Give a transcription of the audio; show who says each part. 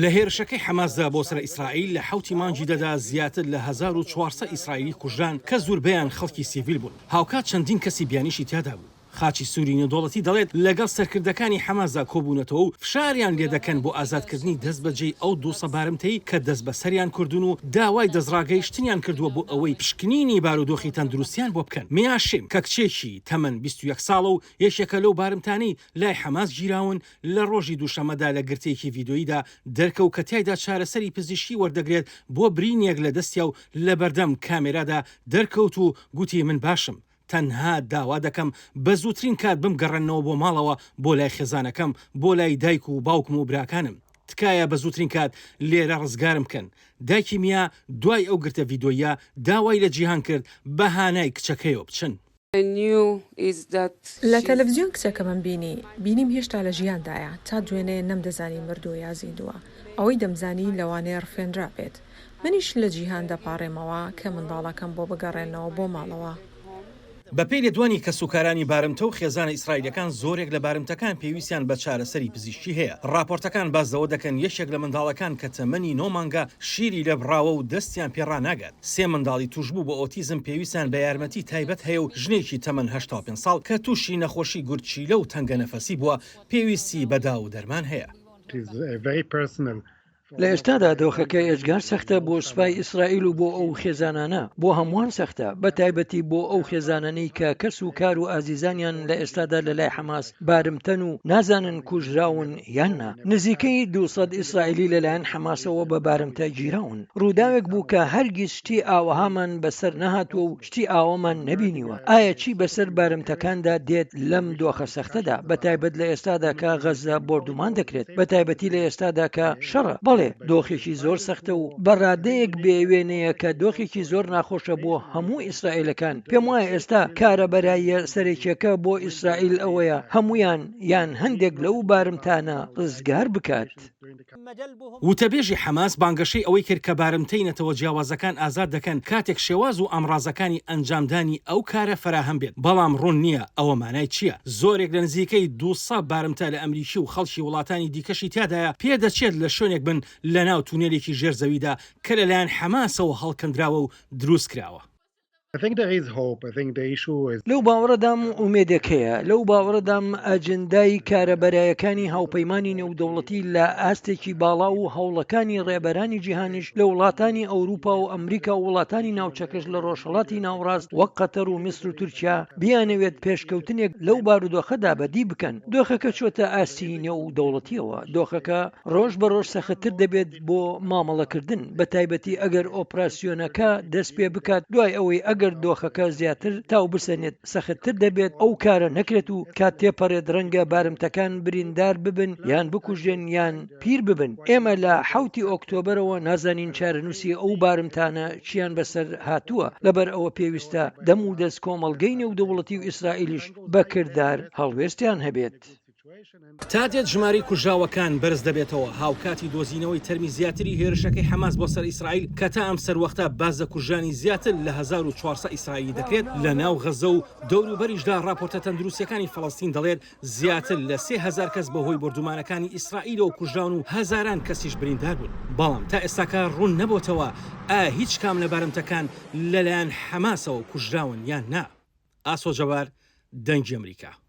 Speaker 1: لە هێرشەکەی حەماسدا بۆ سەر ئیسرائیل لە 7 مانگی دەدا زیاتر لە 1400 ئیسرائیلی کوژران کە زۆربەیان خەڵکی سیڤیل بوون. هاوکات چەندین کەسی بیانیشی تیادا بوو. خاچی سووری نێودوڵەتی دەڵێت لەگەڵ سەرکردەکانی حەماسدا کۆبوونەتەوە و فشاریان لێ دەکەن بۆ ئازادکردنی دەست بەجێی ئەو 200 بارمتەی کە دەست بە سەریان کردوون و داوای دەستڕاگەیشتنیان کردووە بۆ ئەوەی پشکنینی بارودۆخی تەندروستیان بۆ بکەن. میاشێم کە کچێکی تەمەن 21 ساڵە و یەکێکە لەو بارمتانەی لای حەماس گیراون لە ڕۆژی دووشەمەدا لە گرتەیەکی ڤیدۆییدا دەرکەوت کە تایدا چارەسەری پزیشکی وەردەگرێت بۆ برینێک لە دەستیا و لە بەردەم کامێرادا دەرکەوت و گوتی من باشم. تەنها داوا دەکەم بە زووترین کات بمگەڕێنەوە بۆ ماڵەوە بۆ لای خێزانەکەم بۆ لای دایک و باوکم و براکانم. تکایە بە زووترین کات لێرە ڕزگارم بکەن. دایکی میا دوای ئەو گرتە ڤیدۆیە داوای لە جیهان کرد بەهانای کچەکەیەوە بچن.
Speaker 2: لە تەلەڤیزیۆن کچەکەمم بینیم هێشتا لە ژیاندایە تا دوێنێ نەمدەزانی مردووە یا زیندووە. ئەوەی دەمزانی لەوانەیە ڕفێنرا بێت. منیش لە جیهان دەپاڕێمەوە کە منداڵەکەم بۆ بگەڕێنەوە بۆ ماڵەوە.
Speaker 1: بەپێی لێدوانی کە سوکارانی بارمتە و خێزانە ئیسرائیلەکان زۆرێک لە بارمتەکان پێویستیان بە چارەسەری پزیشکی هەیە. راپۆرتەکان بازەوە دەکەن یەکێک لە منداڵەکان کە تەمەنی 9 مانگە شیری لە براوە و دەستیان پێڕا ناگات. 3 منداڵی توشبوو بۆ ئۆتیزم پێویستیان بە یارمەتی تایبەت هەیە و ژنێکی تەمەن 85 ساڵ کە تووشی نەخۆشی گورچیلە و تەنگە نەفەسی بووە پێویستی بەدا و دەرمان هەیە.
Speaker 3: لە ئێستادا دۆخەکە ئێجگار سەختە بۆ سوپای ئیسرائیل و بۆ ئەو خێزانانە بۆ هەمووان سەختە بە تایبەتی بۆ ئەو خێزانانەی کە کەس و کار و ئازیزانیان لە ئێستادا لە لای حەماس بارمتەن و نازانن کوژراون یاننا. نزیکەی 200 ئیسرائیلی لەلایەن حەماسەوە بە بارمتە گیراون. ڕووداوێک بوو کە هەرگیز شتی ئاوەهامان بەسەر نەهاتووە و شتی ئاوەمان نەبینیوە. ئایا چی بەسەر بارمتەکاندا دێت لەم دۆخە سەختەدا بە تایبەت لە ئێستادا کە غەزە بردومان دەکرێت بە تایبەتی لە ئێستادا کە شەڕە. دۆخێکی زۆر سەختە و بەڕادەیەک بێوێنەیە کە دۆخێکی زۆر ناخۆشە بۆ هەموو ئیسرائیلەکان. پێم وایە ئێستا کارە بەرایە سەرێکیەکە بۆ ئیسرائیل ئەوەیە هەمویان یان هەندێک لەو بارمتانە ڕزگار بکات.
Speaker 1: وتەبێژی حەماس بانگەشەی ئەوەی کرد کە بارمتەی نەتەوە جیاوازەکان ئازاد دەکەن کاتێک شێواز و ئامڕازەکانی ئەنجامدانی ئەو کارە فراهەم بێت. بەڵام ڕوون نییە ئەوە مانای چییە؟ زۆرێک لە نزیکەی 200 بارمتە لە ئەمریکی و خەڵکی وڵاتانی دیکەشی تیادایە پێدەچێت لە شوێنێک بن لە ناو تونێلێکی ژێرزەویدا کە لەلایەن حەماسەوە هەڵکەندراوە و دروست کراوە.
Speaker 3: لەو باوەڕەدام ئومێدێک هەیە. لەو باوەڕەدام ئەجندای کارەبەرایەکانی هاوپەیمانی نێودەوڵەتی لە ئاستێکی باڵا و هەوڵەکانی ڕێبەرانی جیهانیش لە وڵاتانی ئەوروپا و ئەمریکا و وڵاتانی ناوچەکەش لە ڕۆژهەڵاتی ناوڕاست وەک قەتەر و میسر و تورکیا بیانەوێت پێشکەوتنێک لەو بارودۆخەدا بەدی بکەن. دۆخەکە چۆتە ئاستی نێودەوڵەتیەوە. دۆخەکە ڕۆژ بە ڕۆژ سەختتر دەبێت بۆ مامەڵەکردن بە تایبەتی ئەگەر ئۆپراسیۆنەکە دەست پێ بکات دوای ئەوەی ئەگەر دۆخەکە زیاتر تاو بسەنێت سەختتر دەبێت ئەو کارە نەکرێت و کات تێپەڕێت ڕەنگە بارمتەکان بریندار ببن یان بکوژێن یان پیر ببن. ئێمە لە 7 ئۆکتۆبرەوە نازانین چارەنووسی ئەو بارمتانە چیان بەسەر هاتووە. لەبەر ئەوە پێویستە دەم و دەست کۆمەڵگەی نێودەوڵەتی و ئیسرائیلیش بەکردار هەڵوێستیان هەبێت.
Speaker 1: تا دێت ژماری کوژراوەکان بەرز دەبێتەوە هاوکاتی دۆزینەوەی تەرمی زیاتری هێرشەکەی حەماس بۆ سەر ئیسرائیل کە تا ئەم سەروەختە بازە کوژانی زیاتر لە 1400 ئیسرائیلی دەکرێت لە ناو غەزە و دەوروبەریشدا راپۆرتە تەندروستیەکانی فەڵەستین دەڵێت زیاتر لە 3000 کەس بەهۆی بردومانەکانی ئیسرائیلەوە کوژراون و هەزاران کەسیش بریندار بوون. بەڵام تا ئێستاکە ڕوون نەبووتەوە هیچ کام لە بارمتەکان لەلایەن حەماسەوە کوژراون یان نا. ئاسۆ جەوار، دەنگی ئەمریکا.